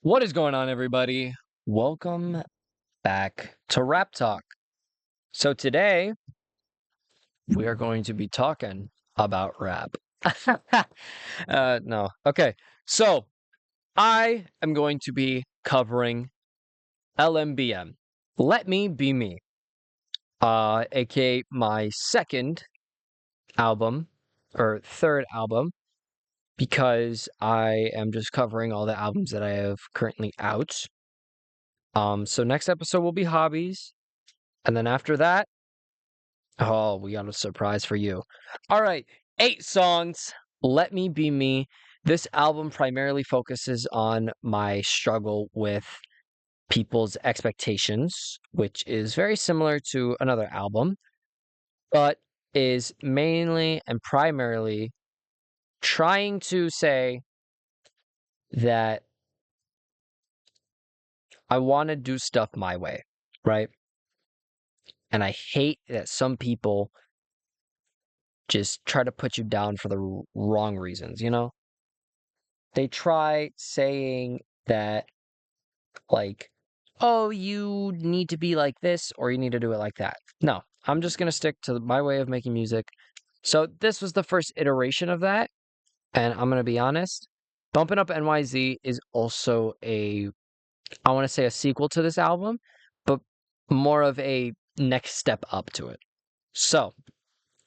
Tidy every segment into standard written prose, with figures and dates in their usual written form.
What is going on, everybody? Welcome back to Rap Talk. So, today we are going to be talking about rap. No. Okay. So, I am going to be covering LMBM. Let Me Be Me, aka my second album or third album, because I am just covering all the albums that I have currently out. So next episode will be hobbies, and then after that, oh, we got a surprise for you. All right, 8 songs. Let Me Be Me. This album primarily focuses on my struggle with people's expectations, which is very similar to another album, but is mainly and primarily trying to say that I want to do stuff my way, right? And I hate that some people just try to put you down for the wrong reasons, you know? They try saying that, like, oh, you need to be like this or you need to do it like that. No, I'm just going to stick to my way of making music. So, this was the first iteration of that. And I'm going to be honest, Bumpin' Up NYZ is also I want to say a sequel to this album, but more of a next step up to it. So,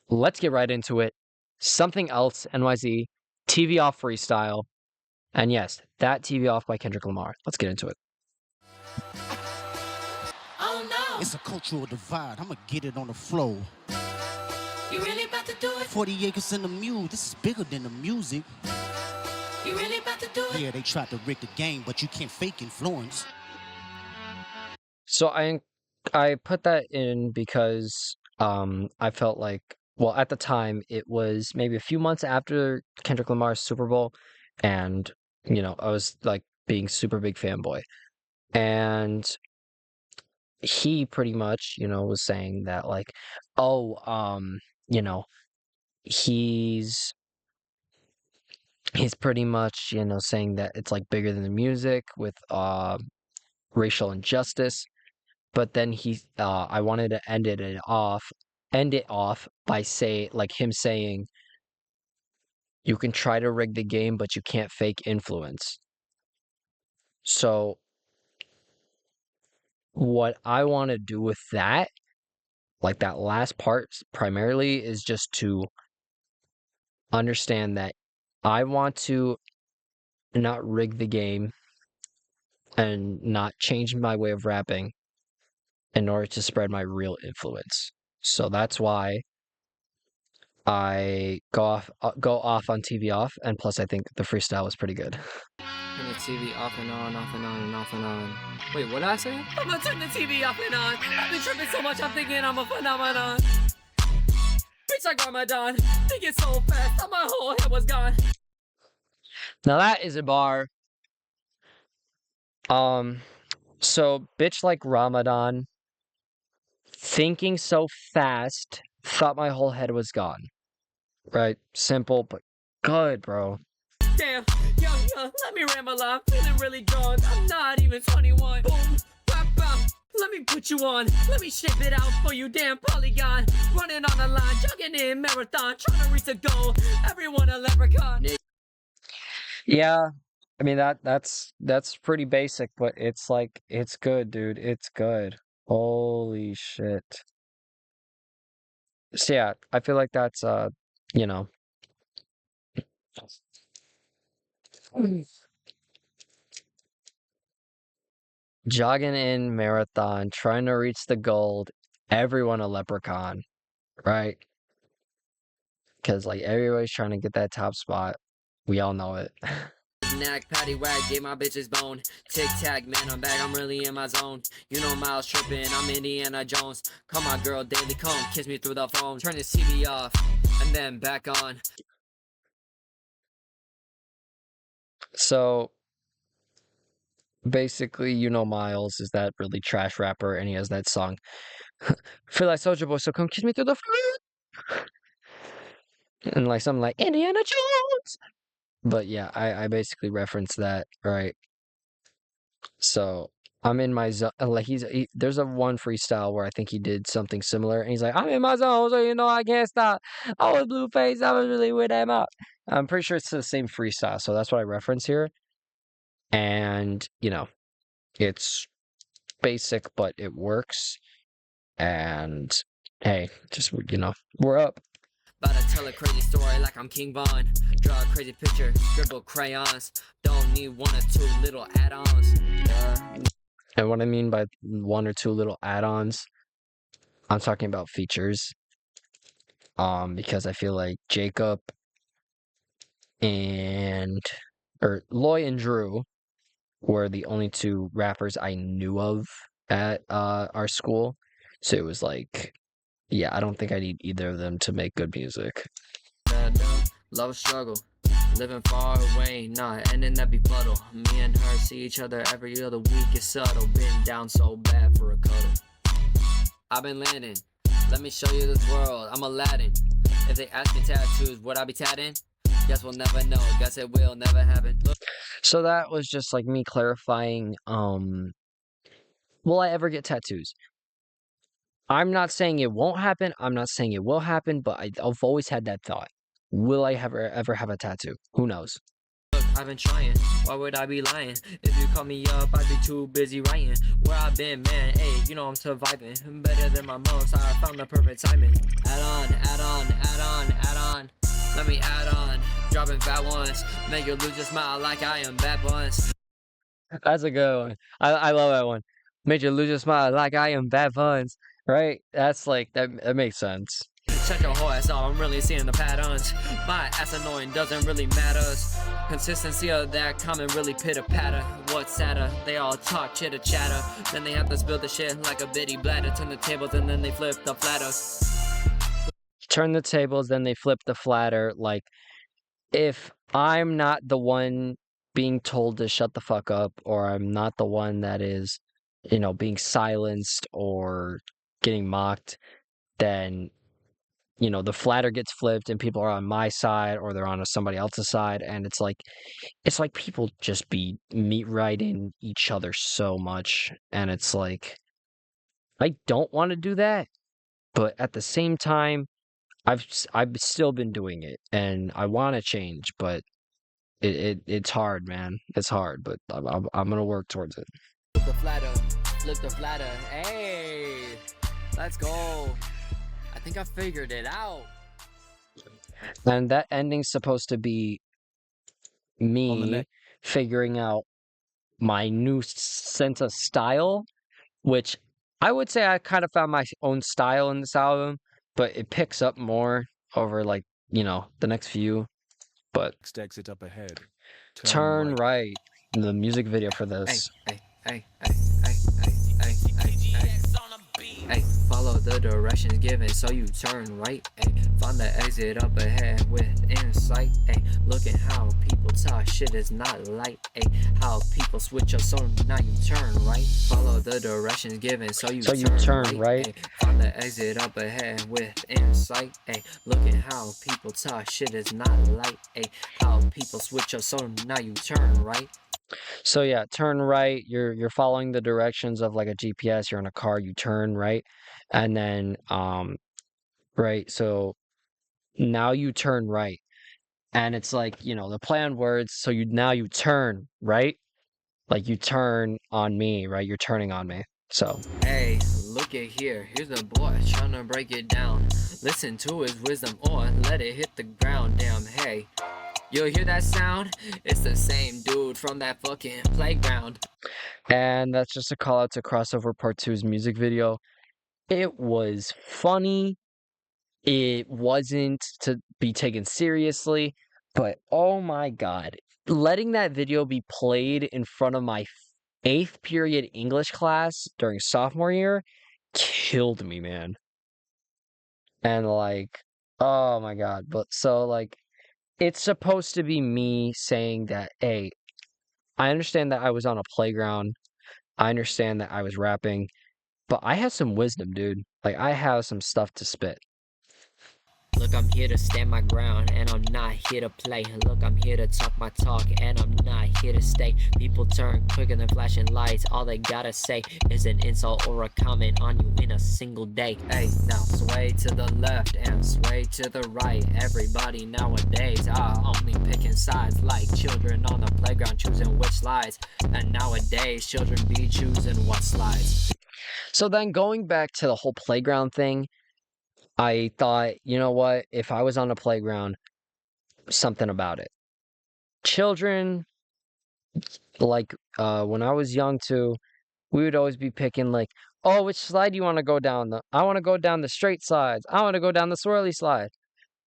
let's get right into it. Something Else, NYZ, TV Off Freestyle. And yes, that TV Off by Kendrick Lamar. Let's get into it. Oh no, It's a cultural divide. I'ma get it on the flow. you really about to do it? 40 acres in the mule. This is bigger than the music. You really about to do it? Yeah, they tried to rig the game, but you can't fake influence. So I put that in because I felt like, well, at the time it was maybe a few months after Kendrick Lamar's Super Bowl, and I was like being super big fanboy. And he pretty much, was saying that, like, oh, you know, he's pretty much, saying that it's like bigger than the music with racial injustice. But then I wanted to end it off by him saying, you can try to rig the game, but you can't fake influence. So what I want to do with that, like that last part primarily, is just to understand that I want to not rig the game and not change my way of rapping in order to spread my real influence. So that's why I go off on TV Off, and plus I think the freestyle was pretty good. Turn the TV off and on, off and on, and off and on. Wait, what did I say? I'm gonna turn the TV off and on. I've been tripping so much, I'm thinking I'm a phenomenon. Bitch, like Ramadan. Thinking so fast, thought my whole head was gone. Now that is a bar. So bitch like Ramadan, thinking so fast, thought my whole head was gone. Right? Simple, but good, bro. Damn, young, let me ramble on. Feeling really drunk, I'm not even 21. Boom, bam, bam. Let me put you on. Let me shape it out for you, damn polygon. Running on the line, jogging in marathon, trying to reach the goal. Everyone a leprechaun. Yeah, I mean that's pretty basic, but it's like it's good, dude. It's good. Holy shit. So yeah, I feel like that's you know. Jogging in marathon, trying to reach the gold, everyone a leprechaun, right? Because like everybody's trying to get that top spot. We all know it. Knack, patty wag, gave my bitches bone. Tic tac, man, I'm back, I'm really in my zone. You know Miles tripping, I'm Indiana Jones. Call my girl Daily Comb, kiss me through the phone. Turn the TV off, and then back on. So basically, Miles is that really trash rapper, and he has that song, "Feel like Soldier Boy, so come kiss me through the phone," and like something like Indiana Jones. But yeah, I basically referenced that, right? So I'm in my zone. Like there's a one freestyle where I think he did something similar, and he's like, "I'm in my zone, so you know I can't stop. I was Blueface, I was really with them up." I'm pretty sure it's the same freestyle, so that's what I reference here. And it's basic, but it works. And hey, just we're up. About to tell a crazy story like I'm King Von. Draw a crazy picture, scribble crayons. Don't need one or two little add-ons. And what I mean by one or two little add-ons, I'm talking about features. Because I feel like Jacob and or Loy and Drew were the only two rappers I knew of at our school. So it was like, yeah, I don't think I need either of them to make good music. Love struggle. Living far away, not ending that be puddle. Me and her see each other every other week, it's subtle. Been down so bad for a cuddle. I've been landing, let me show you this world, I'm Aladdin. If they ask me tattoos, would I be tatting? Guess we'll never know, guess it will never happen. Look. So that was just like me clarifying, will I ever get tattoos? I'm not saying it won't happen, I'm not saying it will happen, but I've always had that thought. Will I ever have a tattoo? Who knows? Look, I've been trying, why would I be lying? If you call me up, I'd be too busy writing. Where I've been, man, hey, you know I'm surviving. Better than my mom, so I found the perfect timing. Add on, add on, add on, add on. Let me add on, dropping fat ones. Make you lose your smile like I am bad buns. That's a good one. I love that one. Made you lose your smile like I am bad puns. Right? That's like that makes sense. Check your whole ass off, I'm really seeing the patterns. My ass annoying doesn't really matter. Consistency of that comment really pitter patter. What's sadder? They all talk chitter chatter. Then they have to spill the shit like a bitty bladder. Turn the tables and then they flip the flatter. Turn the tables, then they flip the flatter. Like, if I'm not the one being told to shut the fuck up, or I'm not the one that is, being silenced or getting mocked, then the flatter gets flipped and people are on my side or they're on somebody else's side, and it's like people just be meat riding each other so much, and it's like I don't want to do that, but at the same time I've still been doing it and I want to change, but it's hard, man. It's hard, but I'm gonna work towards it. Flip the flatter, flip the flatter. Hey, let's go. I think I figured it out. And that ending's supposed to be me figuring out my new sense of style, which I would say I kind of found my own style in this album, but it picks up more over like, the next few. But Next exit up ahead. turn right. The music video for this. Hey, follow the directions given, so you turn right. Ay, find the exit up ahead with insight. Ay, look at how people talk shit is not light. Ay, how people switch up, so now you turn right. Follow the directions given, so you turn right. Ay, find the exit up ahead with insight. Ay, look at how people talk shit is not light. Ay, how people switch up, so now you turn right. So yeah, turn right. You're following the directions of like a GPS. You're in a car. You turn right, and then right. So now you turn right, and it's like the planned words. So you turn right, like you turn on me, right? You're turning on me. So hey, look at here. Here's the boy trying to break it down. Listen to his wisdom or let it hit the ground. Damn, hey. You'll hear that sound? It's the same dude from that fucking playground. And that's just a call out to Crossover Part 2's music video. It was funny. It wasn't to be taken seriously, but oh my god. Letting that video be played in front of my 8th period English class during sophomore year killed me, man. And like, oh my god. But so like, it's supposed to be me saying that, hey, I understand that I was on a playground. I understand that I was rapping, but I have some wisdom, dude. Like, I have some stuff to spit. Look, I'm here to stand my ground, and I'm not here to play. Look, I'm here to talk my talk, and I'm not here to stay. People turn quicker than flashing lights. All they gotta say is an insult or a comment on you in a single day. Hey, now sway to the left and sway to the right. Everybody nowadays are only picking sides, like children on the playground choosing which slides. And nowadays, children be choosing what slides. So then going back to the whole playground thing, I thought, you know what? If I was on a playground, something about it. Children, like when I was young too, we would always be picking like, oh, which slide do you want to go down? I want to go down the straight slides. I want to go down the swirly slide.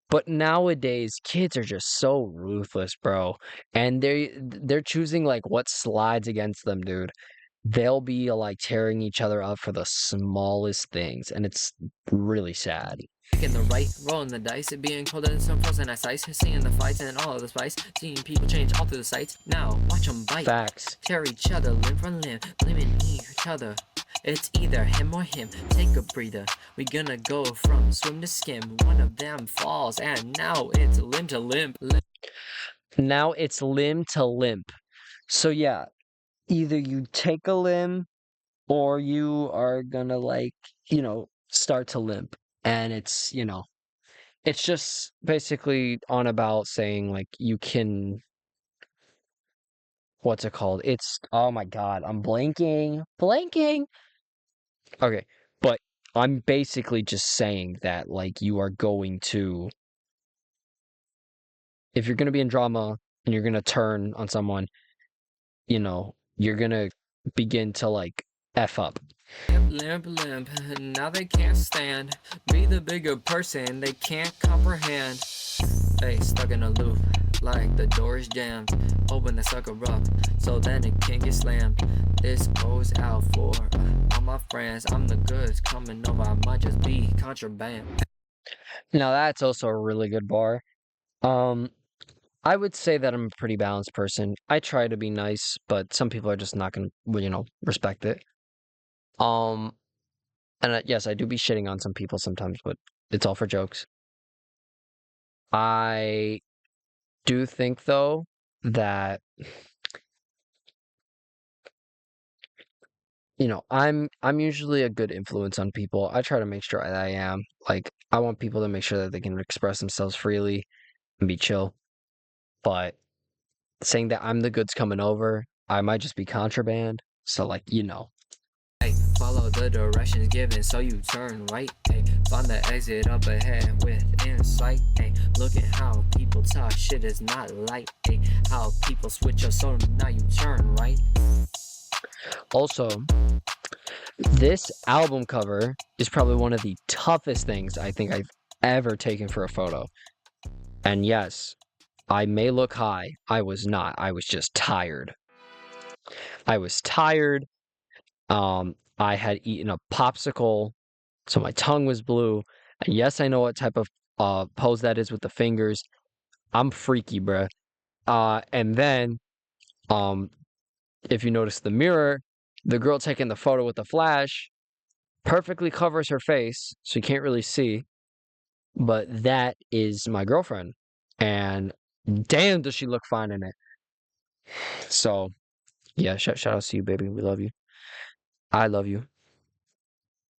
But nowadays, kids are just so ruthless, bro. And they're choosing like what slides against them, dude. They'll be like tearing each other up for the smallest things, and it's really sad. In the right, rolling the dice, it being colder than some frozen ice, seeing the fights and all of the spice, seeing people change all through the sights. Now, watch them bite, Facts. tear each other limb from limb, blaming each other. It's either him or him. Take a breather. We gonna go from swim to skim. One of them falls, and now it's limb to limb. Now it's limb to limp. So yeah, either you take a limb or you are gonna like, start to limp. And it's, it's just basically on about saying like you can, what's it called? It's, oh my God, I'm blanking. Okay, but I'm basically just saying that like you are going to, if you're gonna be in drama and you're gonna turn on someone, you're gonna begin to like F up. Limp, now they can't stand. Be the bigger person, they can't comprehend. They stuck in a loop, like the door is jammed. Open the sucker up, so then it can get slammed. This goes out for all my friends. I'm the goods coming over, I might just be contraband. Now that's also a really good bar. I would say that I'm a pretty balanced person. I try to be nice, but some people are just not gonna, respect it. And yes, I do be shitting on some people sometimes, but it's all for jokes. I do think though that I'm usually a good influence on people. I try to make sure that I am. Like I want people to make sure that they can express themselves freely and be chill. But saying that I'm the goods coming over, I might just be contraband. So like, Hey, follow the directions given, so you turn right. Hey, find the exit up ahead with insight. Hey, look at how people talk. Shit is not light. Hey, how people switch up, so now you turn right. Also, this album cover is probably one of the toughest things I think I've ever taken for a photo. And yes, I may look high. I was not. I was just tired. I was tired. I had eaten a popsicle, so my tongue was blue. And yes, I know what type of pose that is with the fingers. I'm freaky, bruh. And then, if you notice the mirror, the girl taking the photo with the flash perfectly covers her face, so you can't really see. But that is my girlfriend. And damn, does she look fine in it. So, yeah, shout out to you, baby. We love you. I love you.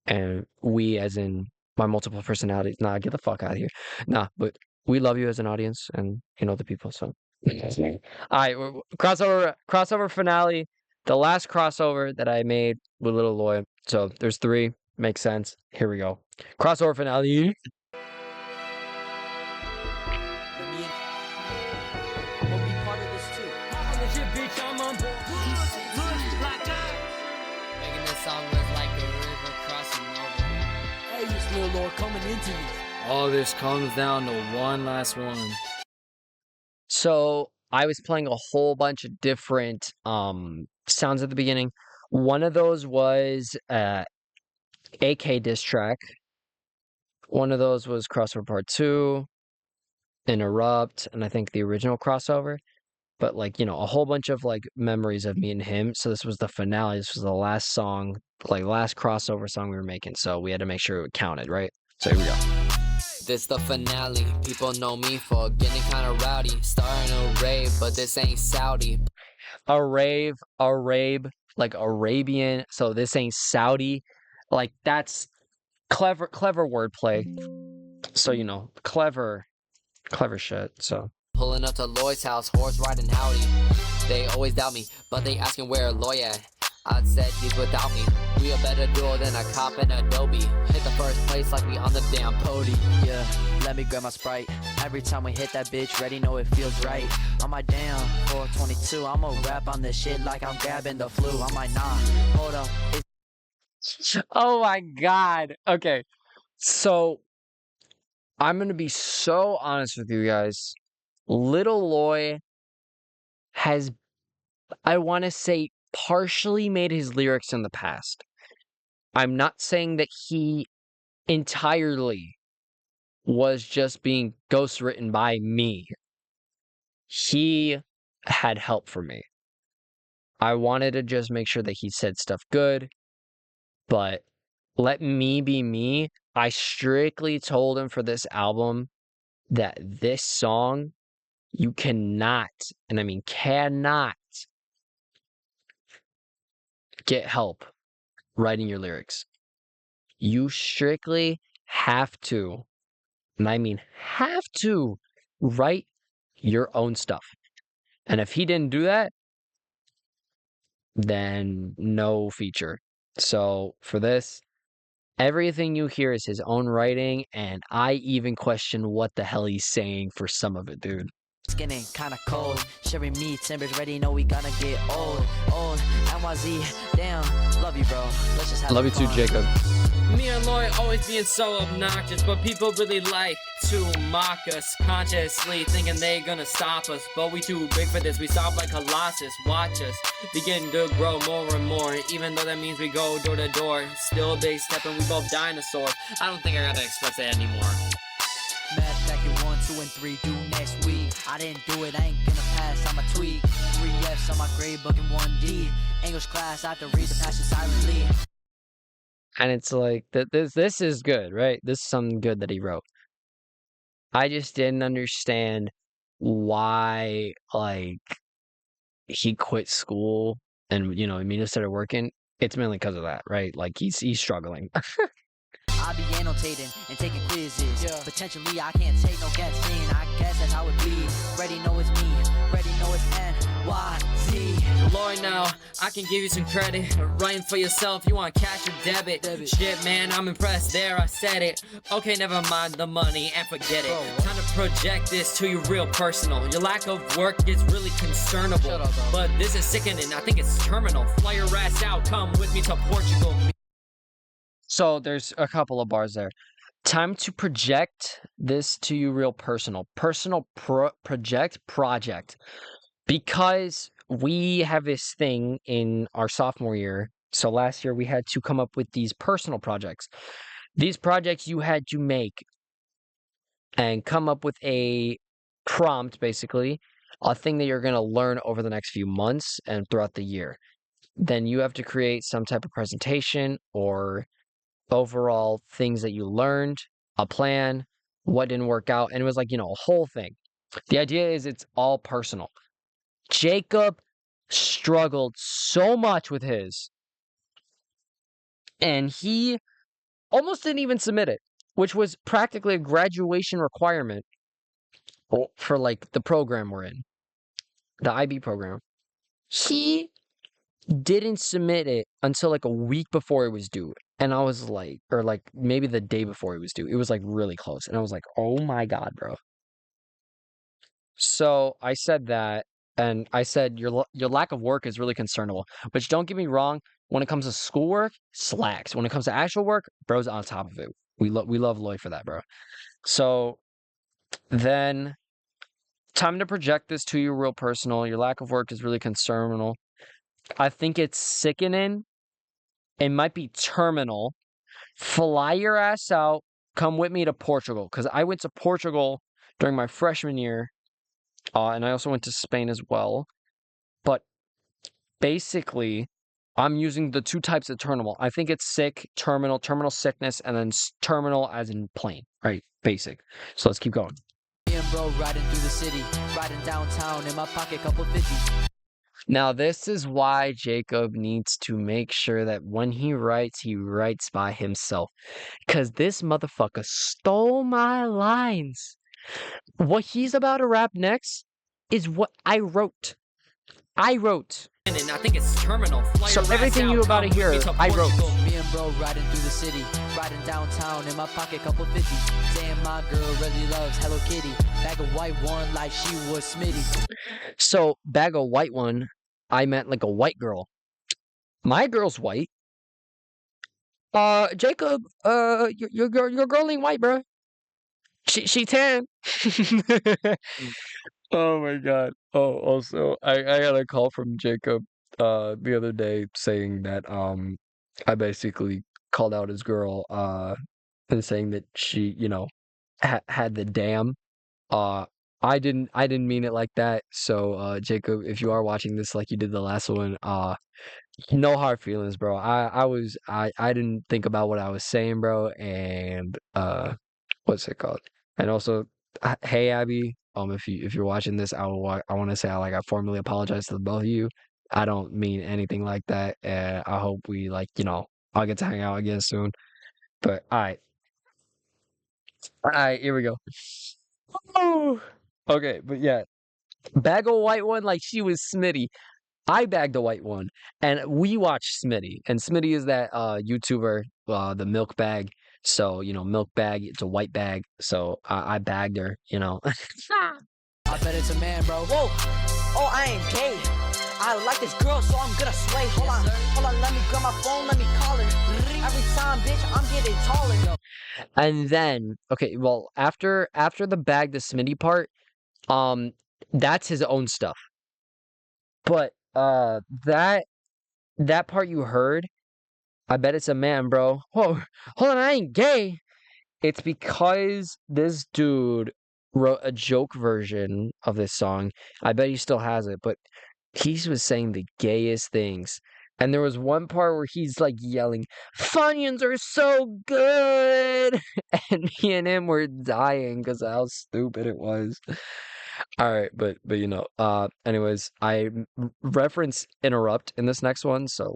And we, as in my multiple personalities. Nah, get the fuck out of here. Nah, but we love you as an audience and, the people. So, all right, crossover finale. The last crossover that I made with Little Loy. So there's 3. Makes sense. Here we go. Crossover finale. Making this song was like a river crossing over. Hey, this little Lord coming into this. All this comes down to one last one. So I was playing a whole bunch of different sounds at the beginning. One of those was AK diss track. One of those was crossover part 2, interrupt, and I think the original crossover. But like, a whole bunch of like memories of me and him. So this was the finale. This was the last song, like last crossover song we were making. So we had to make sure it counted, right? So here we go. This the finale. People know me for getting kinda rowdy. Starting a rave, but this ain't Saudi. A rave, like Arabian. So this ain't Saudi. Like that's clever wordplay. So you know, clever shit. So Pulling up to Lloyd's house, horse riding howdy. They always doubt me, but they asking where Lloyd at. I said he's without me. We a better duo than a cop and Adobe. Hit the first place like we on the damn podium. Yeah, let me grab my Sprite. Every time we hit that bitch, ready know it feels right. On my damn 422, I'ma rap on this shit like I'm grabbing the flu. I'm like, nah, hold up. oh my god. Okay. So I'm gonna be so honest with you guys. Little Loy has, I want to say, partially made his lyrics in the past. I'm not saying that he entirely was just being ghostwritten by me. He had help from me. I wanted to just make sure that he said stuff good, but let me be me. I strictly told him for this album that this song, you cannot, and I mean cannot, get help writing your lyrics. You strictly have to, and I mean have to, write your own stuff. And if he didn't do that, then no feature. So for this, everything you hear is his own writing, and I even question what the hell he's saying for some of it, dude. It's getting kinda cold. Sharing me, timbers ready, know we gonna get old. NYZ, damn, love you, bro. Let's just have Love you too, fun. Jacob. Me and Lloyd always being so obnoxious, but people really like to mock us consciously, thinking they gonna stop us. But we too big for this, we sound like Colossus. Watch us begin to grow more and more, even though that means we go door to door. Still a big step and we both dinosaur. I don't think I gotta express it anymore. Math back in 1, 2, and 3 due next week. I didn't do it, I ain't gonna pass. I'm a tweak. 3 F's on my grade book and 1 D. English class, I have to read the passage silently. And it's like this is good, right? This is something good that he wrote. I just didn't understand why, like, he quit school and immediately started working. It's mainly because of that, right? Like he's struggling. I be annotating and taking quizzes. Potentially, I can't take no guessing. I guess that's how it be. Ready know it's me. Ready know it's NYZ. Lloyd, now I can give you some credit. Writing for yourself, you want cash or debit? Shit, man, I'm impressed. There, I said it. Okay, never mind the money and forget it. Time to project this to you real personal. Your lack of work is really concernable. But this is sickening. I think it's terminal. Fly your ass out. Come with me to Portugal. So there's a couple of bars there. Time to project this to you real personal. Project. Because we have this thing in our sophomore year. So last year we had to come up with these personal projects. These projects you had to make and come up with a prompt, basically, a thing that you're going to learn over the next few months and throughout the year. Then you have to create some type of presentation or overall things that you learned, a plan, what didn't work out, and it was like, a whole thing. The idea is it's all personal. Jacob struggled so much with his, and he almost didn't even submit it, which was practically a graduation requirement for like the program we're in, the IB program. He didn't submit it until like a week before it was due. And I was like, or like maybe the day before it was due. It was like really close. And I was like, oh my God, bro. So I said that, and I said, your lack of work is really concernable. Which, don't get me wrong, when it comes to schoolwork, slacks. When it comes to actual work, bro's on top of it. We love Lloyd for that, bro. So then, time to project this to you real personal. Your lack of work is really concernable. I think it's sickening. It might be terminal. Fly your ass out. Come with me to Portugal. Because I went to Portugal during my freshman year. And I also went to Spain as well. But basically, I'm using the two types of terminal. I think it's sick, terminal sickness, and then terminal as in plain, right? Basic. So let's keep going. Me and bro riding through the city, riding downtown in my pocket, couple 50s. Now, this is why Jacob needs to make sure that when he writes by himself. Because this motherfucker stole my lines. What he's about to rap next is what I wrote. And I think it's terminal. Fly So your ass everything out, you about come to with me hear, to I wrote. Portugal. Me and bro riding through the city, riding downtown in my pocket, couple 50s. Saying my girl really loves Hello Kitty. Bag of white one like she was Smitty. So, bag of white one, I meant like a white girl. My girl's white. Jacob, your girl ain't white, bro. She tan. Oh my god. Oh, also, I got a call from Jacob the other day saying that I basically called out his girl and saying that she, had the damn. Uh I didn't mean it like that. So Jacob, if you are watching this like you did the last one, no hard feelings, bro. I didn't think about what I was saying, bro, and what's it called? And also, hey Abby, if you're watching this, I want to say I formally apologize to the both of you. I don't mean anything like that, and I hope we I'll get to hang out again soon. But all right, here we go. Oh, okay, but yeah, bag a white one like she was Smitty. I bagged a white one, and we watched Smitty. And Smitty is that YouTuber, the milk bag. So milk bag. It's a white bag. So I bagged her. I bet it's a man, bro. Whoa, oh, I ain't gay. I like this girl, so I'm gonna sway. Hold on, let me grab my phone, let me call her. Every time, bitch, I'm getting taller. And then, okay, well, after the bag the Smitty part, that's his own stuff. But that part you heard, I bet it's a man, bro. Whoa, hold on, I ain't gay. It's because this dude wrote a joke version of this song. I bet he still has it, but he was saying the gayest things. And there was one part where he's like yelling, "Funyuns are so good!" And me and him were dying because of how stupid it was. All right, but anyways, I reference interrupt in this next one, so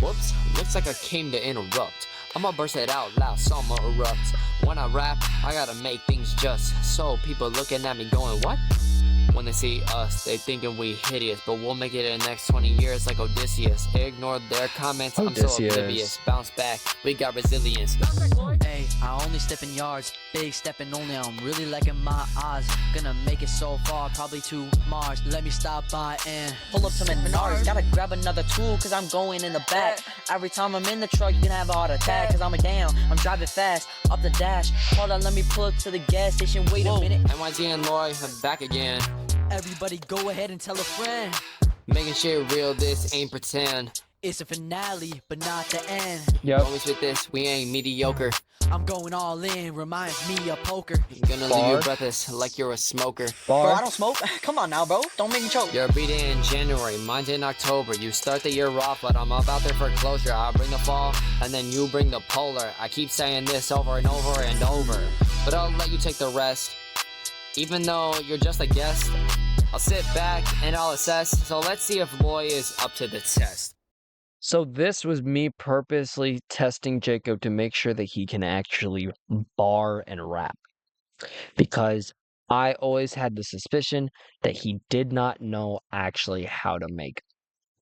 Whoops, looks like I came to interrupt. I'ma burst it out loud, so I'ma erupt. When I rap, I gotta make things just so people looking at me going, what? When they see us, they thinking we hideous, but we'll make it in the next 20 years like Odysseus. Ignore their comments, I'm so Odysseus. oblivious. Bounce back, we got resilience. Hey, I only step in yards, big stepping only. I'm really liking my odds. Gonna make it so far, probably to Mars. Let me stop by and Pull up to Menards, gotta grab another tool, cause I'm going in the back. Every time I'm in the truck, you can have a heart attack, cause I'm a down, I'm driving fast, up the dash. Hold on, let me pull up to the gas station, wait a minute. NYG and Loy, I'm back again. everybody go ahead and tell a friend. Making shit real, this ain't pretend. It's a finale, but not the end. Yep. Always with this, we ain't mediocre. I'm going all in, reminds me of poker. Gonna leave you breathless like you're a smoker. Bro, I don't smoke. Come on now, bro. Don't make me choke. You're beating in January, mine's in October. You start the year off, but I'm about there for closure. I bring the fall, and then you bring the polar. I keep saying this over and over and over, but I'll let you take the rest. Even though you're just a guest, I'll sit back and I'll assess. So let's see if Loy is up to the test. So this was me purposely testing Jacob to make sure that he can actually bar and rap. Because I always had the suspicion that he did not know actually how to make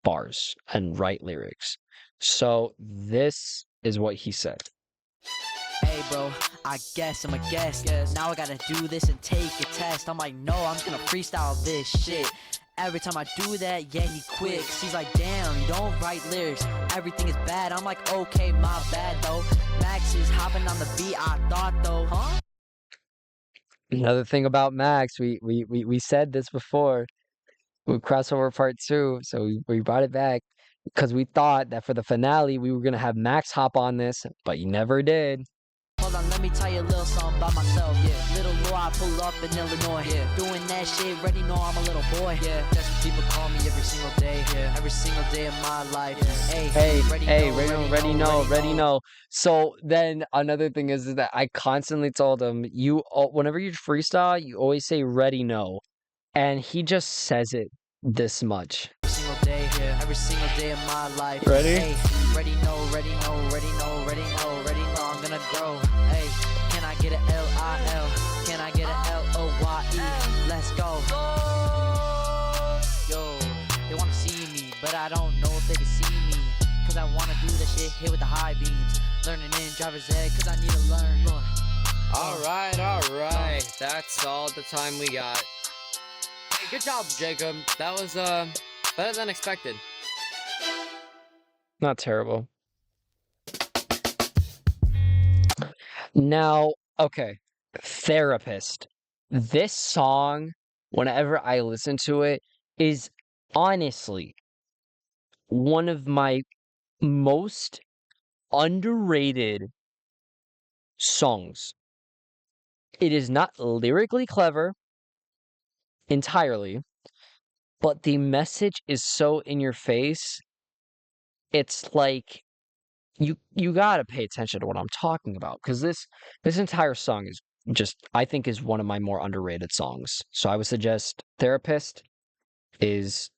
bars and write lyrics. So this is what he said. Hey bro, I guess I'm a guest. Now I gotta do this and take a test. I'm like, no, I'm just gonna freestyle this shit. Every time I do that, yeah, he quits. He's like, damn, you don't write lyrics. Everything is bad. I'm like, okay, my bad though. Max is hopping on the beat, I thought though, huh? Another thing about Max, we said this before with crossover part 2, so we brought it back because we thought that for the finale we were gonna have Max hop on this, but he never did. Hold hold on, let me tell you a little something about myself. Yeah, little Lou, I pull up in Illinois. Yeah, doing that shit, ready know I'm a little boy. Yeah, that's what people call me every single day. Yeah, every single day of my life. Yeah. Hey, ready ready know. So then another thing is that I constantly told him, whenever you freestyle, you always say ready know. And he just says it this much. Every single day of my life. Ready? Hey, ready know, I'm gonna grow. Hey, can I get a L-I-L? Can I get a L-O-Y-E? Let's go. Yo, they wanna see me, but I don't know if they can see me. Cause I wanna do that shit here with the high beams. Learning in driver's ed, cause I need to learn. Lord. Alright. That's all the time we got. Hey, good job, Jacob. That was, better than expected. Not terrible. Now, okay, Therapist. This song, whenever I listen to it, is honestly one of my most underrated songs. It is not lyrically clever entirely, but the message is so in your face. It's like you gotta pay attention to what I'm talking about, because this entire song is just, I think, is one of my more underrated songs. So I would suggest Therapist is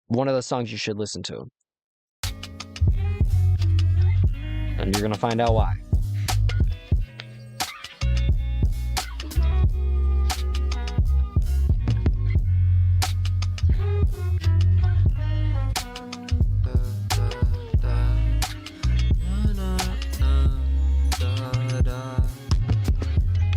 one of the songs you should listen to. And you're gonna find out why.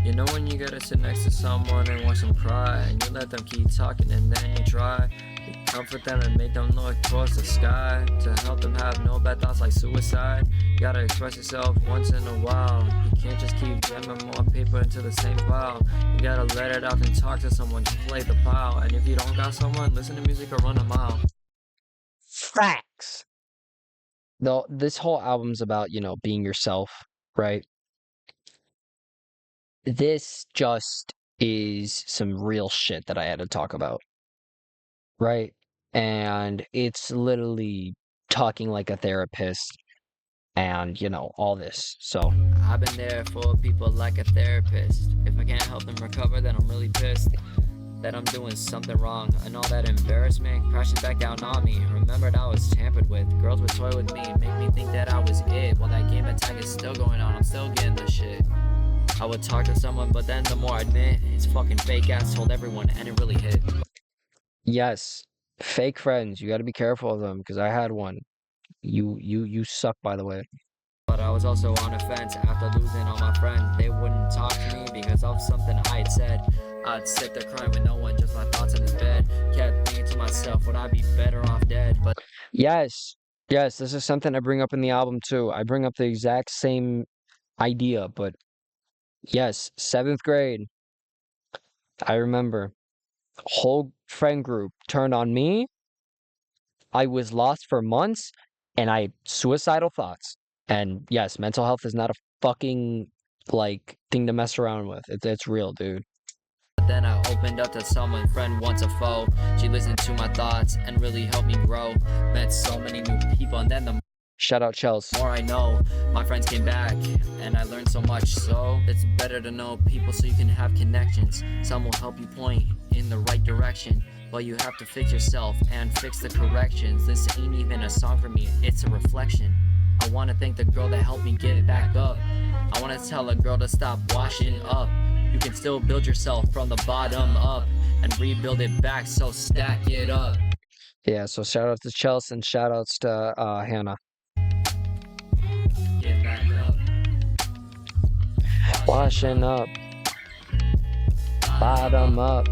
You know when you gotta sit next to someone and watch them cry, and you let them keep talking and then you try to comfort them and make them look towards the sky, to help them have no bad thoughts like suicide. You gotta express yourself once in a while. You can't just keep jamming more paper into the same file. You gotta let it out and talk to someone to play the pile. And if you don't got someone, listen to music or run a mile. Facts. Though this whole album's about, being yourself, right? This just is some real shit that I had to talk about, right? And it's literally talking like a therapist and, all this. So I've been there for people like a therapist. If I can't help them recover, then I'm really pissed that I'm doing something wrong, and all that embarrassment crashes back down on me. Remembered I was tampered with, girls would toy with me, make me think that I was it. While that game attack is still going on, I'm still getting the shit. I would talk to someone, but then the more I admit, it's fucking fake ass told everyone, and it really hit. yes, fake friends, you gotta be careful of them, because I had one. You suck, by the way. But I was also on a fence after losing all my friends. They wouldn't talk to me because of something I had said. I'd sit there crying with no one, just my thoughts in his bed. Kept thinking to myself, would I be better off dead? But Yes, this is something I bring up in the album too. I bring up the exact same idea, but yes, 7th grade, I remember, whole friend group turned on me. I was lost for months, and I had suicidal thoughts. And yes, mental health is not a fucking, thing to mess around with. It's real, dude. then I opened up to someone, friend once a foe. She listened to my thoughts and really helped me grow. Met so many new people, and then the Shout out Chels. more I know, my friends came back, and I learned so much. So it's better to know people so you can have connections. Some will help you point in the right direction, but you have to fix yourself and fix the corrections. This ain't even a song for me, it's a reflection. I want to thank the girl that helped me get back up. I want to tell a girl to stop washing up. You can still build yourself from the bottom up and rebuild it back, so stack it up. Yeah, so shout out to Chels and shout outs to Hannah. Get back up. Washing up, bottom up,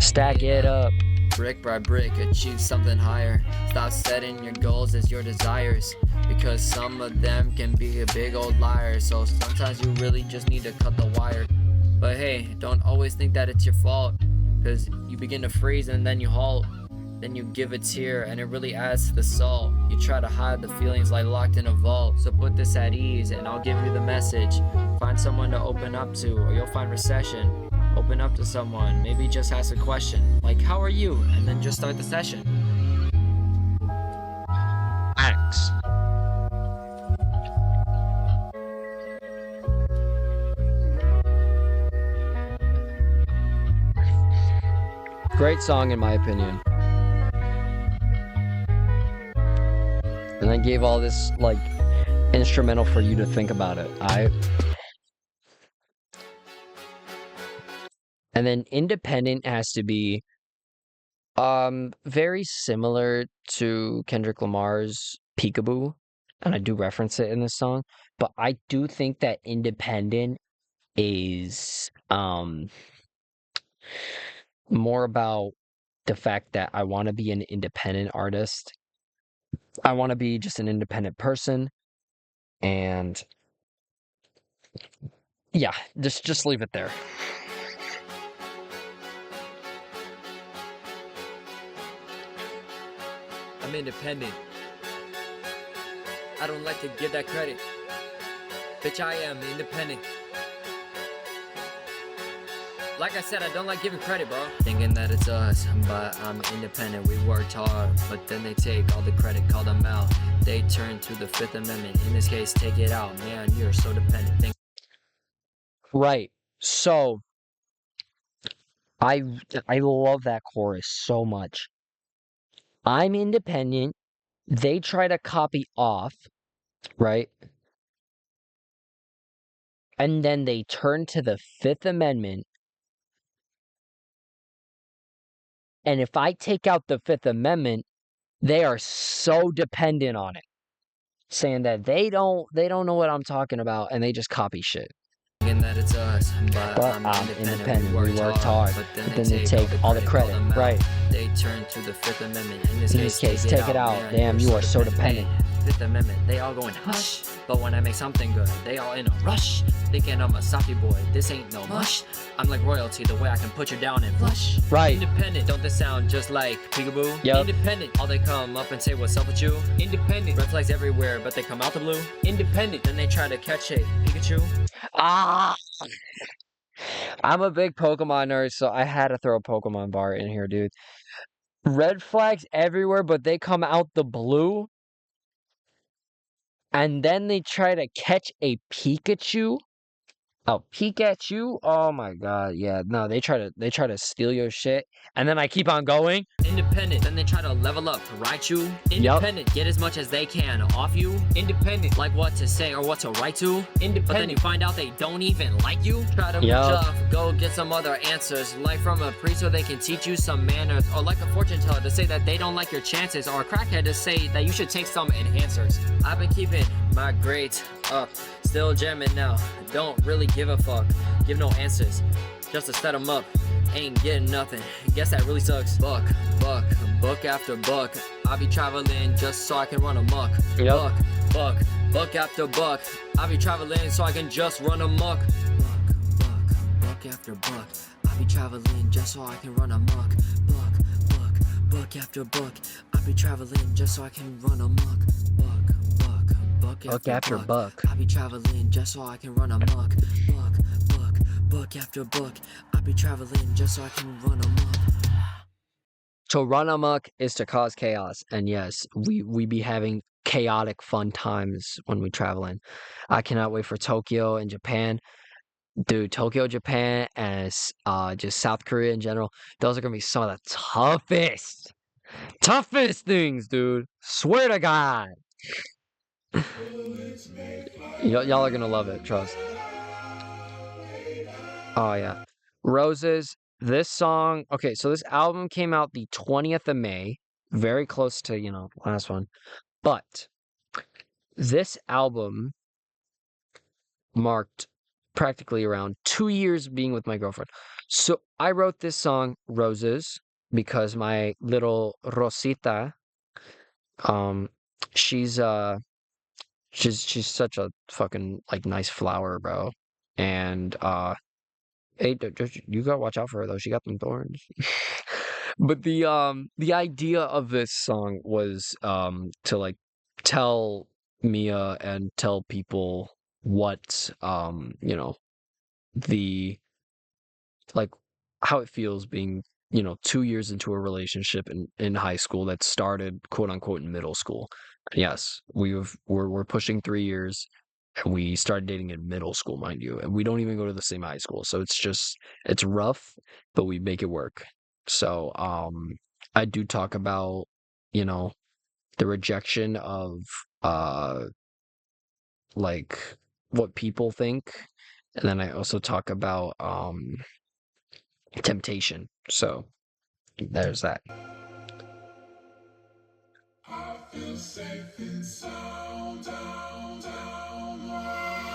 stack it up. Brick by brick, achieve something higher. Stop setting your goals as your desires, because some of them can be a big old liar. So sometimes you really just need to cut the wire. But hey, don't always think that it's your fault, because you begin to freeze and then you halt. then you give a tear, and it really adds to the salt. You try to hide the feelings like locked in a vault. So put this at ease, and I'll give you the message. Find someone to open up to, or you'll find recession. Open up to someone, maybe just ask a question, like, how are you? And then just start the session. Thanks. Great song in my opinion. And I gave all this like instrumental for you to think about it. And then Independent has to be very similar to Kendrick Lamar's Peekaboo, and I do reference it in this song, but I do think that Independent is more about the fact that I want to be an independent artist. I want to be just an independent person, and yeah, just leave it there. I'm independent. I don't like to give that credit. Bitch, I am independent. Like I said, I don't like giving credit, bro. Thinking that it's us, but I'm independent. We worked hard, but then they take all the credit, call them out. They turn to the Fifth Amendment. In this case, take it out. Man, you're so dependent. Right. So I love that chorus so much. I'm independent. They try to copy off, right? And then they turn to the Fifth Amendment. And if I take out the Fifth Amendment, they are so dependent on it, saying that they don't know what I'm talking about, and they just copy shit. That it's us, but I'm independent. We worked hard, but then they take all the credit, right? They turn to the Fifth Amendment. In this case, take it out. Man, damn, you are so dependent. Fifth Amendment, they all going hush. But when I make something good, they all in a rush. Thinking I'm a Saki boy, this ain't no mush. I'm like royalty, the way I can put you down and flush. Right. Independent, don't this sound just like Peekaboo? Yep. Independent, all they come up and say what's up with you. Independent, red flags everywhere, but they come out the blue. Independent, then they try to catch a Pikachu. I'm a big Pokemon nerd, so I had to throw a Pokemon bar in here, dude. Red flags everywhere, but they come out the blue. And then they try to catch a Pikachu. Oh, Pikachu? Oh my god, yeah. No, they try to steal your shit. And then I keep on going. Independent, then they try to level up, right you? Independent, get as much as they can off you. Independent, like what to say or what to write to. Independent, but then you find out they don't even like you. Try to reach off, go get some other answers. Like from a priest so they can teach you some manners. Or like a fortune teller to say that they don't like your chances. Or a crackhead to say that you should take some enhancers. I've been keeping my grades up, still jamming now. Don't really give a fuck, give no answers, just to set them up. Ain't getting nothing, guess that really sucks. Book after book. I be traveling just so I can run amok. Yep. Book after book. I be traveling so I can just run amok. Book after book. I be traveling just so I can run amok. Book after book. I be traveling just so I can run amok. Book after book. I be traveling just so I can run amok. Book after book. I be traveling just so I can run amok. To run amok is to cause chaos, and yes, we be having chaotic fun times when we traveling. I cannot wait for Tokyo and Japan. Dude, Tokyo, Japan, and just South Korea in general. Those are gonna be some of the toughest things, dude. Swear to God. Y'all are gonna love it, trust. Oh yeah. Roses. This song, okay, so this album came out the 20th of May, very close to, last one. But this album marked practically around 2 years being with my girlfriend. So I wrote this song, Roses, because my little Rosita, she's such a fucking like nice flower, bro. And hey, you gotta watch out for her though. She got them thorns. But the idea of this song was to like tell Mia and tell people what the like how it feels being 2 years into a relationship in high school that started quote unquote in middle school. Yes, we're pushing 3 years, and we started dating in middle school, mind you, and we don't even go to the same high school, so it's rough, but we make it work. So I do talk about you know the rejection of uh like what people think, and then I also talk about temptation. So there's that.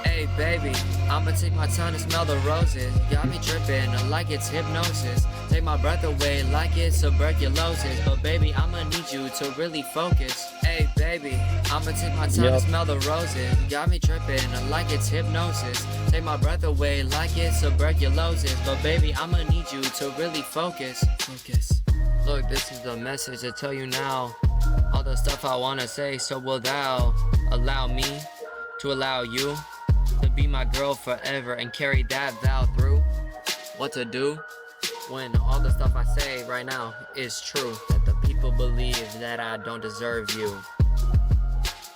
Hey baby, I'ma take my time to smell the roses. Got me tripping like it's hypnosis. Take my breath away like it's tuberculosis. But baby, I'ma need you to really focus. Hey baby, I'ma take my time to smell the roses. Got me tripping like it's hypnosis. Take my breath away like it's tuberculosis. But baby, I'ma need you to really focus. Focus. Look, this is the message to tell you now. All the stuff I wanna say, so will thou allow me to allow you to be my girl forever and carry that vow through? What to do when all the stuff I say right now is true? That the people believe that I don't deserve you.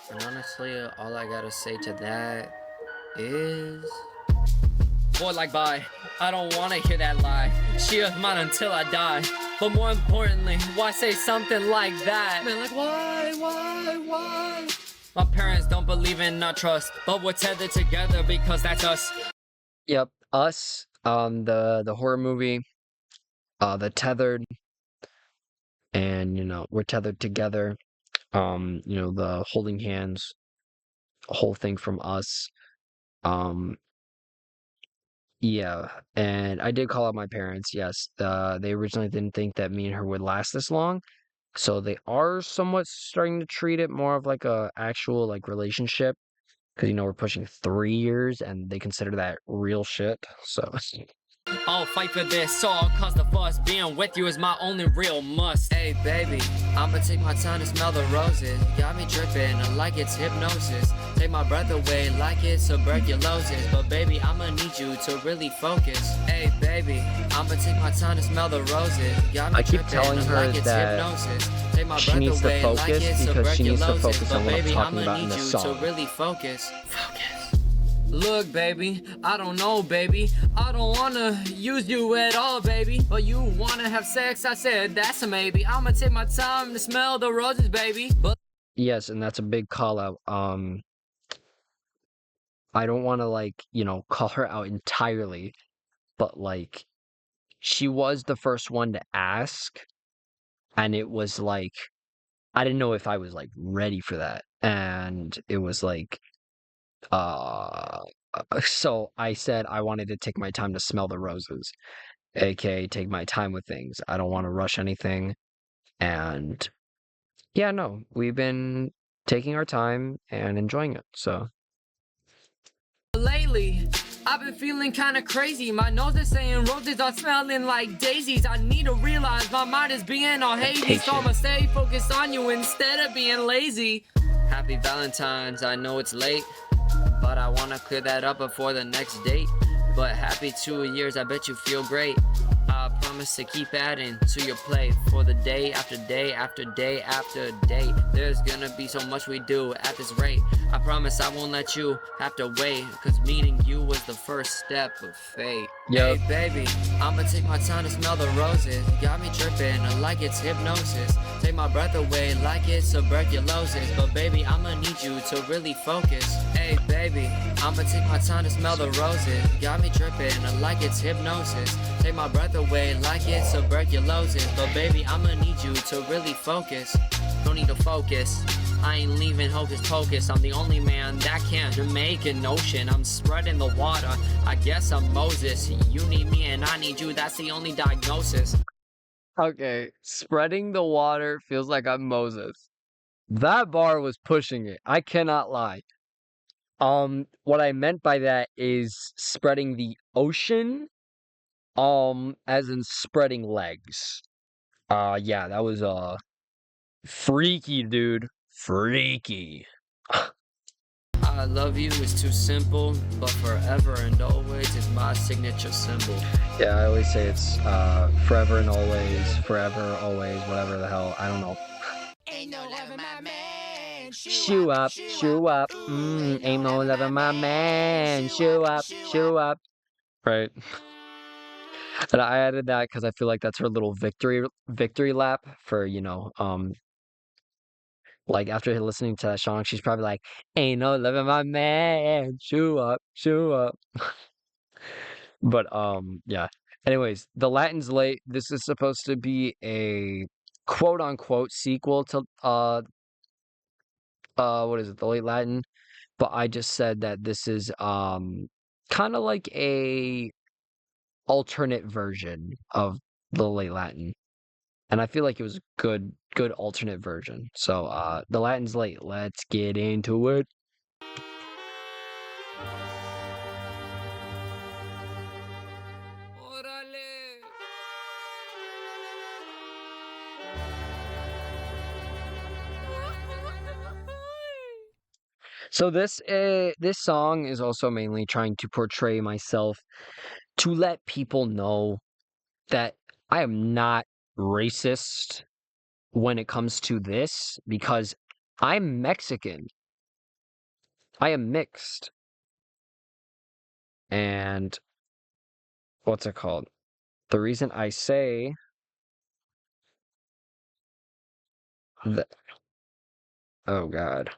And honestly, all I gotta say to that is, boy, like bye. I don't wanna hear that lie. She is mine until I die. But more importantly, why say something like that? Man, like why? My parents don't believe in our trust, but we're tethered together because that's us. Yep, Us, the horror movie, the Tethered, and we're tethered together. The holding hands, whole thing from Us. Um, yeah, and I did call out my parents. Yes, they originally didn't think that me and her would last this long, so they are somewhat starting to treat it more of like a actual like relationship. Because we're pushing 3 years, and they consider that real shit. So I'll fight for this all cause the fuss. Being with you is my only real must. Hey baby, I'ma take my time to smell the roses. Got me dripping like it's hypnosis. Take my breath away like it's tuberculosis. But baby, I'ma need you to really focus. Hey baby, I'ma take my time to smell the roses. Got me I keep dripping telling her like it's that hypnosis. Take my she breath needs to away like focus it's because she needs to tuberculosis. focus But on what I'm baby, talking I'ma about in need the you song. to really focus. Look, baby, I don't know, baby. I don't wanna use you at all, baby. But you wanna have sex, I said that's a maybe. I'ma take my time to smell the roses, baby. But Yes, and that's a big call out. I don't want to call her out entirely, but she was the first one to ask, and it was like I didn't know if I was ready for that. And it was uh so I said I wanted to take my time to smell the roses, aka take my time with things. I don't want to rush anything. And yeah, no, we've been taking our time and enjoying it. So lately, I've been feeling kinda crazy. My nose is saying roses are smelling like daisies. I need to realize my mind is being all hazy. So I'ma stay focused on you instead of being lazy. Happy Valentine's, I know it's late, but I wanna clear that up before the next date. But happy 2 years, I bet you feel great. I promise to keep adding to your plate for the day after day after day after day. There's gonna be so much we do at this rate. I promise I won't let you have to wait, cause meeting you was the first step of fate. Yep. Hey baby, I'ma take my time to smell the roses. Got me tripping like it's hypnosis. Take my breath away like it's tuberculosis. But baby, I'ma need you to really focus. Hey baby, I'ma take my time to smell the roses. Got me tripping like it's hypnosis. Take my breath away like it's tuberculosis. But baby, I'ma need you to really focus. Don't need to focus. I ain't leaving hocus pocus. I'm the only man that can make an ocean. I'm spreading the water. I guess I'm Moses. You need me and I need you. That's the only diagnosis. okay, spreading the water feels like I'm Moses. That bar was pushing it. I cannot lie. What I meant by that is spreading the ocean, as in spreading legs. Yeah, that was freaky, dude. Freaky. I love you is too simple, but forever and always is my signature symbol. Yeah, I always say it's forever and always, forever, always, whatever the hell. I don't know. Ain't no loving my man. Shoe up, shoe up. Ain't no loving my man. Shoe up, shoe up. Right. And I added that because I feel like that's her little victory lap for, like after listening to that song, she's probably like, "Ain't no loving my man, shoe up, shoe up." But yeah. Anyways, the Latin's late. This is supposed to be a quote unquote sequel to what is it, the Late Latin? But I just said that this is kind of like a alternate version of the Late Latin. And I feel like it was a good alternate version. So the Latin's late. Let's get into it. So this song is also mainly trying to portray myself to let people know that I am not racist when it comes to this because I'm Mexican. I am mixed. And what's it called? The reason I say that, oh God.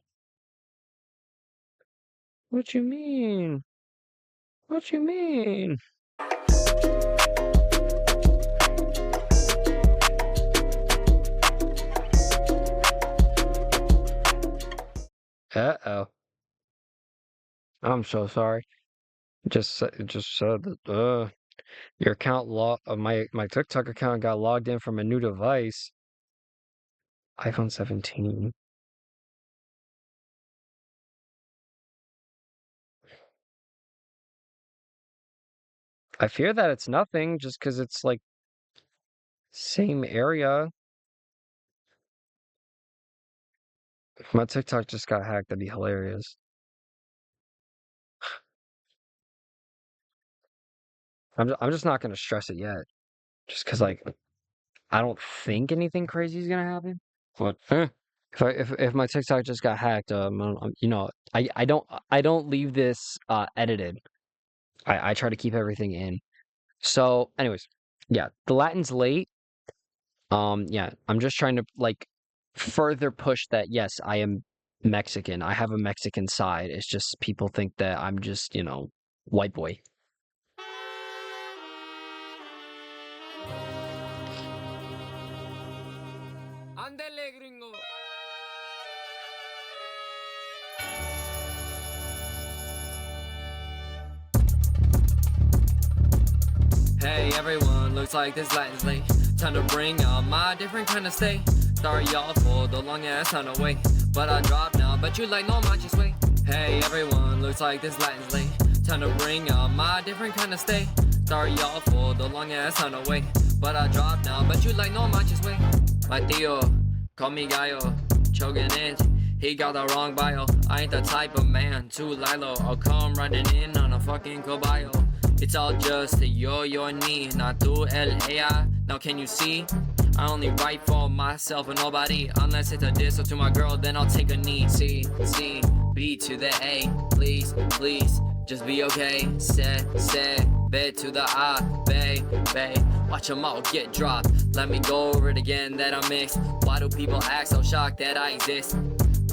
What you mean? What you mean? Uh-oh. I'm so sorry. It just said that your account my TikTok account got logged in from a new device. iPhone 17. I fear that it's nothing just because it's like same area. If my TikTok just got hacked, that'd be hilarious. I'm just not gonna stress it yet. Just because like I don't think anything crazy is gonna happen. But if my TikTok just got hacked, I don't leave this edited. I try to keep everything in. So, anyways, yeah, the Latin's late. Yeah, I'm just trying to like further push that yes, I am Mexican. I have a Mexican side. It's just people think that I'm just, white boy. Ándele, gringo. Hey everyone, looks like this Latin's late. Time to bring out my different kind of stay. Sorry y'all for the long ass time away, but I dropped now, but you like no manches way. Hey everyone, looks like this Latin's late. Time to bring out my different kind of stay. Sorry y'all for the long ass time away, but I dropped now, but you like no manches way. My tío, call me gallo, choking it. He got the wrong bio. I ain't the type of man to Lilo. I'll come riding in on a fucking caballo. It's all just your knee, not tu el ella. Now can you see? I only write for myself and nobody. Unless it's a diss or to my girl, then I'll take a knee. C, B to the A. Please, just be okay. Say, B to the I, bay. Watch them all get dropped. Let me go over it again that I'm mixed. Why do people act so shocked that I exist?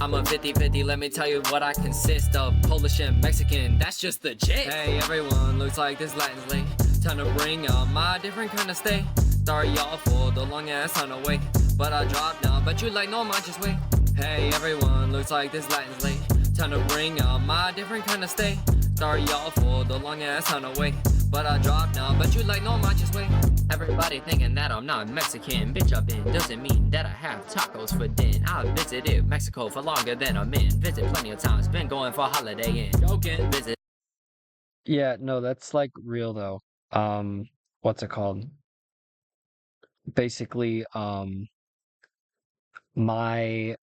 I'm a 50-50, let me tell you what I consist of. Polish and Mexican, that's just the gist. Hey everyone, looks like this Latin's late. Time to bring out my different kind of stay. Sorry y'all for the long ass time away, but I dropped now, but you like no manches way. Hey everyone, looks like this Latin's late. Time to bring out my different kind of stay. Sorry y'all for the long ass time away, but I dropped now, but you like no manches way. Everybody thinking that I'm not Mexican. Bitch, I've been, doesn't mean that I have tacos for din. I've visited Mexico for longer than I'm in. Visit plenty of times, been going for holiday in. Joking, visit. Yeah, no, that's like real though. What's it called? basically, my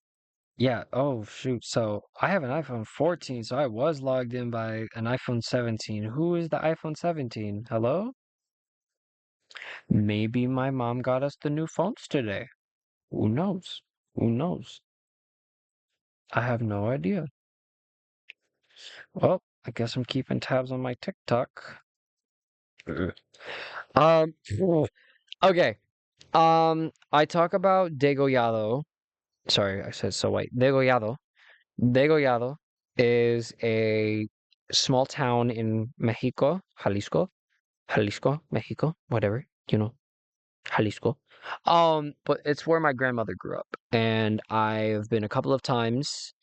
yeah, oh shoot. So I have an iPhone 14, so I was logged in by an iPhone 17. Who is the iPhone 17? Hello? Maybe my mom got us the new phones today. Who knows? Who knows? I have no idea. Well, I guess I'm keeping tabs on my TikTok. Ugh. Um, okay. I talk about Degollado. Sorry, I said so white. Degollado. Degollado is a small town in Mexico, Jalisco, Mexico, whatever, Jalisco. But it's where my grandmother grew up, and I've been a couple of times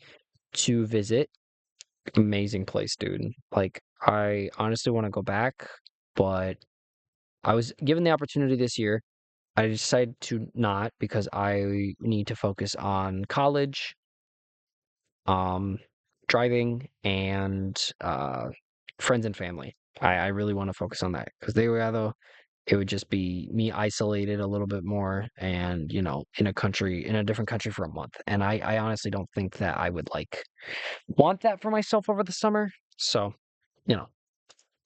to visit. Amazing place, dude. Like, I honestly want to go back, but I was given the opportunity this year. I decided to not because I need to focus on college, um, driving, and friends and family. I really want to focus on that because it would just be me isolated a little bit more and, in a different country for a month. And I honestly don't think that I would want that for myself over the summer. So, you know,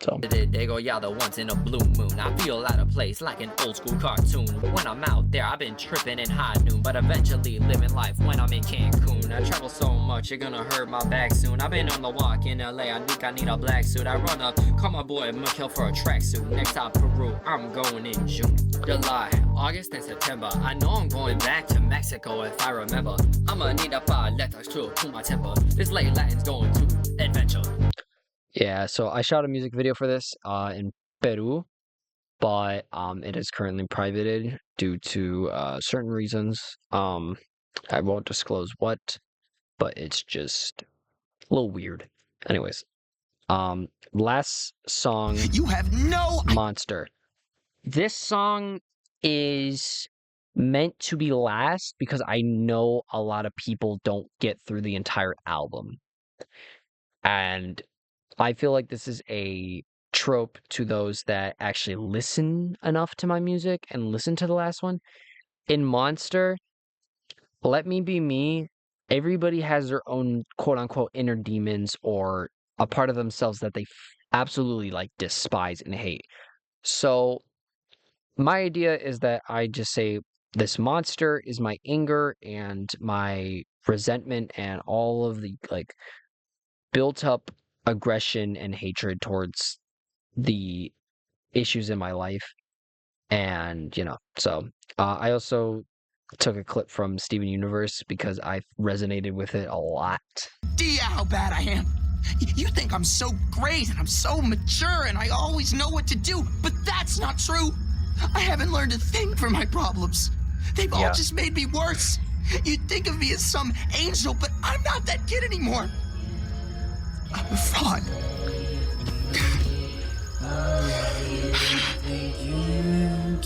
so. They go yada once in a blue moon. I feel out of place like an old school cartoon. When I'm out there, I've been tripping in high noon, but eventually living life when I'm in Cancun. I travel so much, you're gonna hurt my back soon. I've been on the walk in LA, I think I need a black suit. I run up, call my boy McKill for a tracksuit. Next stop Peru, I'm going in June, July, August, and September. I know I'm going back to Mexico if I remember. I'ma need a 5 letters to cool my temper. This late Latin's going to adventure. Yeah, so I shot a music video for this in Peru, but it is currently privated due to certain reasons. I won't disclose what, but it's just a little weird. Anyways, last song, You have no Monster. This song is meant to be last because I know a lot of people don't get through the entire album. And I feel like this is a trope to those that actually listen enough to my music and listen to the last one. In Monster, Let Me Be Me, everybody has their own quote unquote inner demons or a part of themselves that they absolutely despise and hate. So my idea is that I just say this monster is my anger and my resentment and all of the built up aggression and hatred towards the issues in my life. And, so I also took a clip from Steven Universe because I resonated with it a lot. idea how bad I am. You think I'm so great and I'm so mature and I always know what to do, but that's not true. I haven't learned a thing from my problems. They've all just made me worse. You'd think of me as some angel, but I'm not that kid anymore. I'm a fraud.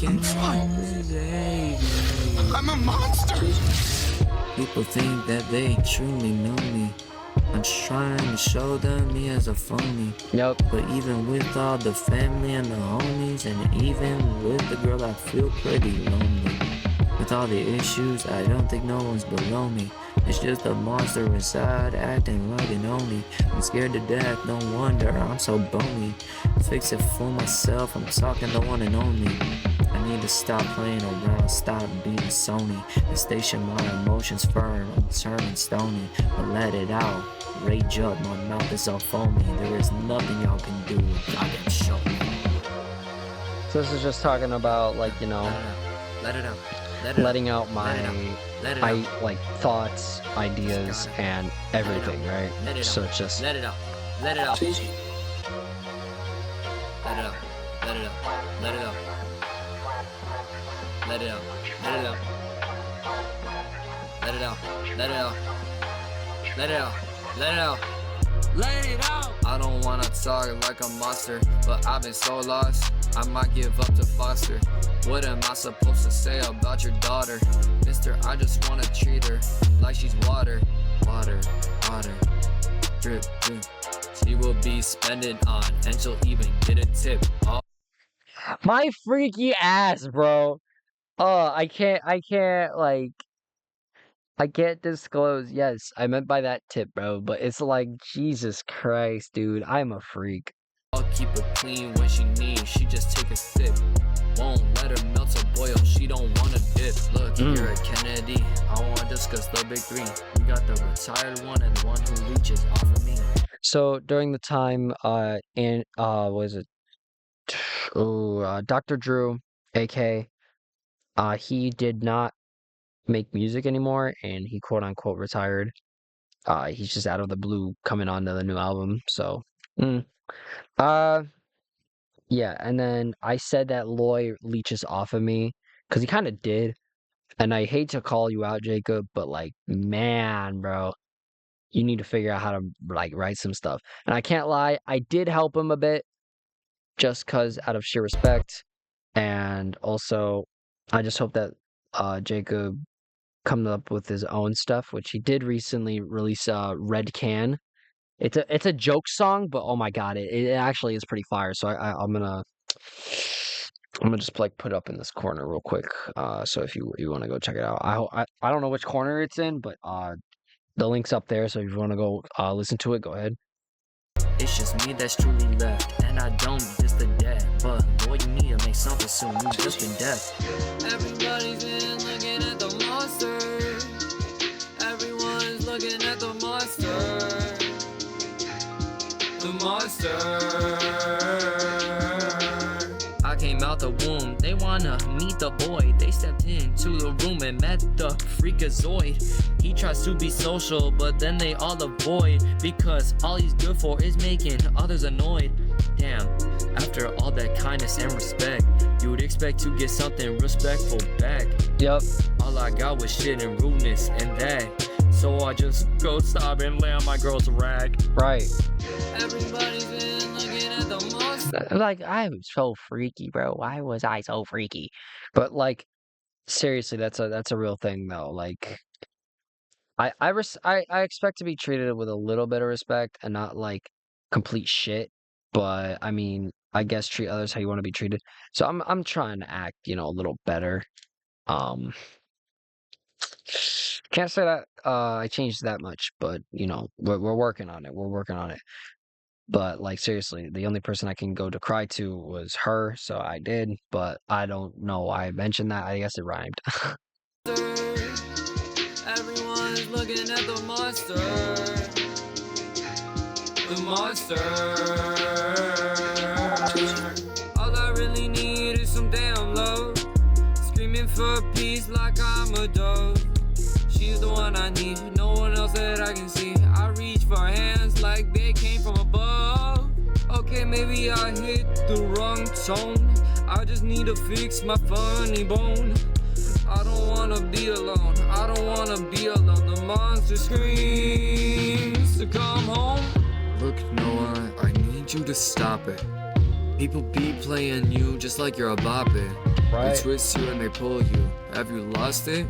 I'm a fraud. I'm a monster. People think that they truly know me. I'm trying to show them me as a phony. Yep. But even with all the family and the homies, and even with the girl, I feel pretty lonely. With all the issues, I don't think no one's below me. It's just a monster inside, acting like an only. I'm scared to death, no wonder I'm so bony. Fix it for myself, I'm talking the one and only. I need to stop playing around, stop being Sony, and station my emotions firm. I'm turning stony, but let it out. Rage up, my mouth is all foamy. There is nothing y'all can do, I can show me. So this is just talking about Let it out. letting out my thoughts, ideas, and everything, right? So it's just Let it out. Let it out. Let it out. Let it out. Let it out. Let it out. Let it out. Let it out. Let it out. Let it out. Let it out. Let it out. I don't wanna talk like a monster, but I've been so lost, I might give up to foster. What am I supposed to say about your daughter? Mister, I just wanna treat her like she's water. Water, water, drip, drip. She will be spending on, and she'll even get a tip. my freaky ass, bro. Oh, like, I can't disclose. Yes, I meant by that tip, bro. But it's like, Jesus Christ, dude. I'm a freak. I'll keep it clean when she needs, she just take a sip. Won't let her melt or boil, she don't wanna dip. Look, you're a Kennedy, I wanna discuss the big three. We got the retired one and the one who leeches off of me. So during the time, was it? Dr. Drew, AK, he did not make music anymore, and he quote unquote retired. He's just out of the blue coming on to the new album. So, uh, yeah. And then I said that Loy leeches off of me because he kind of did. And I hate to call you out, Jacob, but like, man, bro, you need to figure out how to like write some stuff. And I can't lie, I did help him a bit just because out of sheer respect. And also, I just hope that Jacob comes up with his own stuff, which he did recently release Red Can. It's a joke song, but oh my god, it actually is pretty fire. So I'm gonna just like put it up in this corner real quick. So if you want to go check it out, I don't know which corner it's in, but the link's up there. So if you want to go listen to it, go ahead. It's just me that's truly left, and I don't diss the dead. But Lord, you need to make something soon, you just been deaf. Everybody's been looking at the monster. Everyone's looking at the monster. The monster. I came out the womb, they wanna meet the boy. They stepped into the room and met the freakazoid. He tries to be social, but then they all avoid, because all he's good for is making others annoyed. Damn, after all that kindness and respect, you would expect to get something respectful back. Yep. All I got was shit and rudeness and that. So I just go stop and lay on my girl's rag. Right. Everybody's been looking at the monster. Like, I was so freaky, bro. Why was I so freaky? But like, seriously, that's a real thing though. Like, I expect to be treated with a little bit of respect and not like complete shit. But I mean, I guess treat others how you want to be treated. So I'm trying to act, a little better. Um, can't say that I changed that much, but we're working on it. We're working on it. But like seriously, the only person I can go to cry to was her, so I did. But I don't know why I mentioned that. I guess it rhymed. Everyone's looking at the monster. The monster. All I really need is some damn love. Screaming for peace like I'm a dove. She's the one I need, no one else that I can see. I reach for hands like they came from above. Okay, maybe I hit the wrong tone. I just need to fix my funny bone. I don't wanna be alone, I don't wanna be alone. The monster screams to come home. Look, Noah, I need you to stop it. People be playing you just like you're a bop it. Right. They twist you and they pull you. Have you lost it?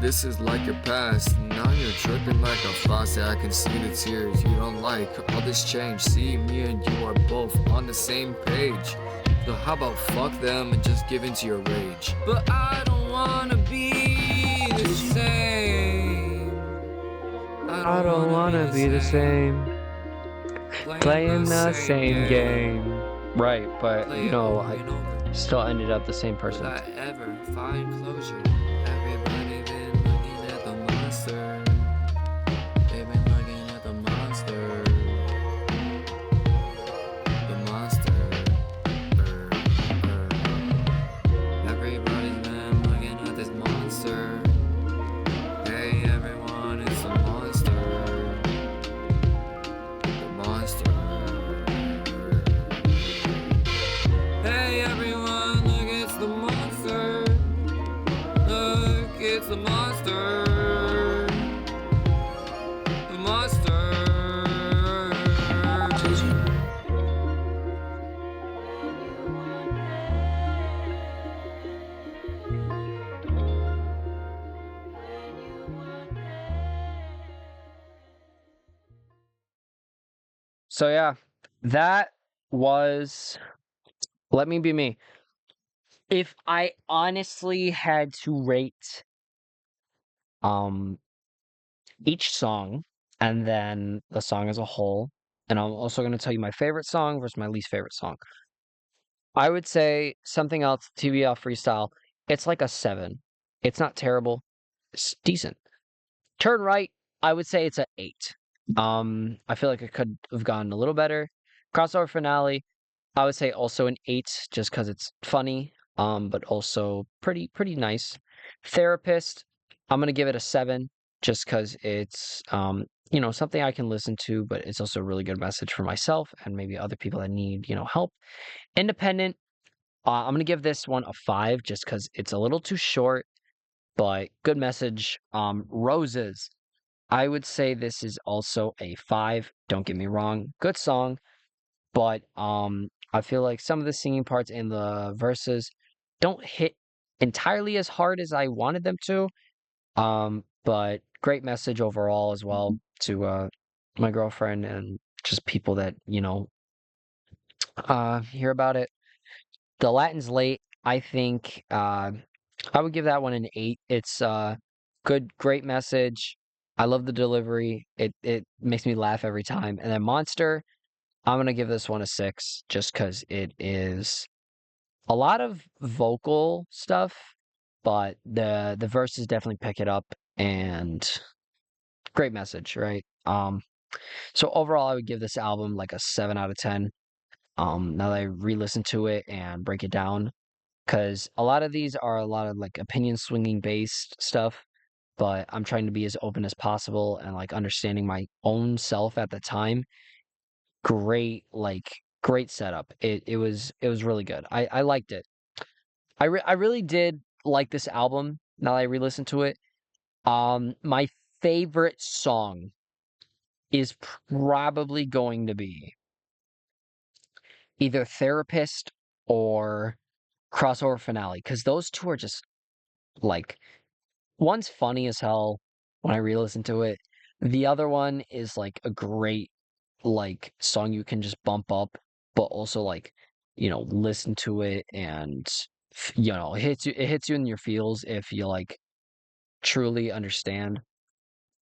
This is like your past. Now you're dripping like a faucet. I can see the tears you don't like. All this change. See, me and you are both on the same page. So how about fuck them and just give into your rage? But I don't wanna be the same. I don't wanna be the same. Playing the same game. Right, but I still ended up the same person. Will I ever find closure? Everybody been looking at the monster. They've been looking at the monster. The monster. Everybody's been looking at this monster. Hey everyone, it's a monster. The monster. Hey everyone, look, it's the monster. Look, it's the monster. The monster. So yeah, that was Let Me Be Me. If I honestly had to rate um each song and then the song as a whole, and I'm also going to tell you my favorite song versus my least favorite song. I would say Something Else, TBL Freestyle. It's like a 7. It's not terrible. It's decent. Turn Right, I would say it's a 8. I feel like it could have gone a little better. Crossover Finale, I would say also an 8 just because it's funny, but also pretty nice. Therapist, I'm gonna give it a 7 just because it's something I can listen to, but it's also a really good message for myself and maybe other people that need help. Independent, I'm gonna give this one a 5 just because it's a little too short, but good message. Roses, I would say this is also a 5. Don't get me wrong, good song, but I feel like some of the singing parts and the verses don't hit entirely as hard as I wanted them to. But great message overall as well to my girlfriend and just people that hear about it. The Latin's Late, I think I would give that one an 8. It's great message. I love the delivery. It makes me laugh every time. And then Monster, I'm gonna give this one a 6 just because it is a lot of vocal stuff, but the verses definitely pick it up and great message, right? So overall I would give this album like a 7 out of 10. Now that I re-listen to it and break it down, because a lot of these are a lot of like opinion swinging based stuff, but I'm trying to be as open as possible and like understanding my own self at the time. Great setup. It was really good. I liked it. I really did like this album now that I re-listened to it. My favorite song is probably going to be either Therapist or Crossover Finale because those two are just like one's funny as hell when I re-listen to it. The other one is like a great like song you can just bump up, but also like listen to it and it hits you in your feels if you like truly understand.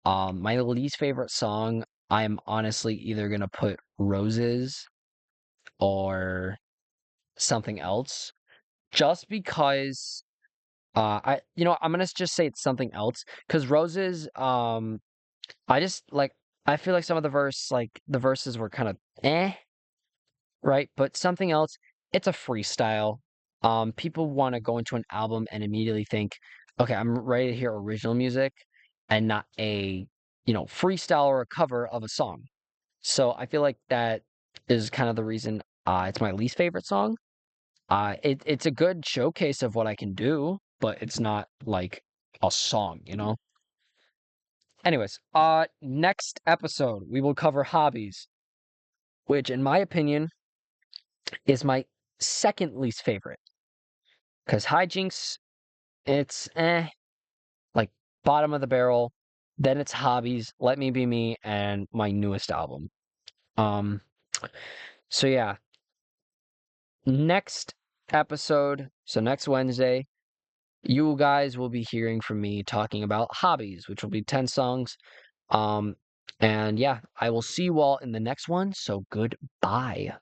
My least favorite song, I'm honestly either gonna put Roses or Something Else, just because I'm gonna just say it's Something Else because Roses, I just like I feel like some of the verses were kind of right? But Something Else, it's a freestyle. People want to go into an album and immediately think, okay, I'm ready to hear original music and not a freestyle or a cover of a song. So I feel like that is kind of the reason it's my least favorite song. It's a good showcase of what I can do, but it's not like a song. Anyways, next episode we will cover hobbies, which in my opinion is my second least favorite. Because hijinks, it's like bottom of the barrel. Then it's hobbies, Let Me Be Me, and my newest album. Um, so yeah, next episode, so next Wednesday, you guys will be hearing from me talking about hobbies, which will be 10 songs. Um, and yeah, I will see you all in the next one. So goodbye.